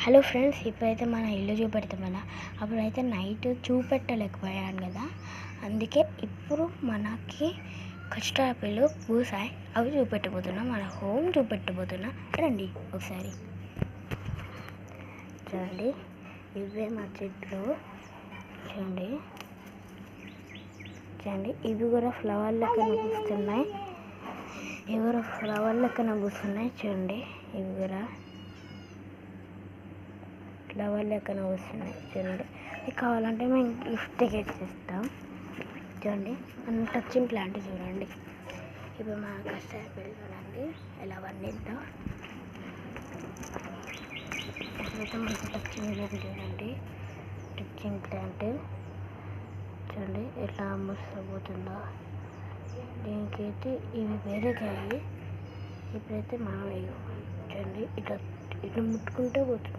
Hello friends, ఇప్పుడైతే మన ఇల్లు చూపెడతాం కదా. అప్పుడైతే నైట్ చూపెట్టలేకపోయాను కదా, అందుకే ఇప్పుడు మనకి కష్టాపిల్లు పూసాయి, అవి చూపెట్టబోతున్నా. మన హోమ్ చూపెట్టబోతున్నా. రండి ఒకసారి చూడండి. ఇవే మా చెట్లు చూడండి. ఇవి కూడా ఫ్లవర్ లెక్క కనిపిస్తున్నాయి. చూడండి. ఇవి కూడా ఫ్లవర్ లెక్కన వస్తున్నాయి. చూడండి, ఇది కావాలంటే మేము గిఫ్ట్గా ఇచ్చేస్తాం. చూడండి, మనం టచింగ్ ప్లాంట్ చూడండి. ఇప్పుడు మా కష్టాపిల్లి చూడండి ఎలా వండిద్దాం. ఇప్పుడైతే మనకు టచింగ్ ప్లాంట్ చూడండి. టచింగ్ ప్లాంట్ చూడండి ఎట్లా ముసపోతుందో. దీనికైతే ఇవి వేరే కాయి. ఇప్పుడైతే చూడండి ఇట్లా ముట్టుకుంటే పోతుంది.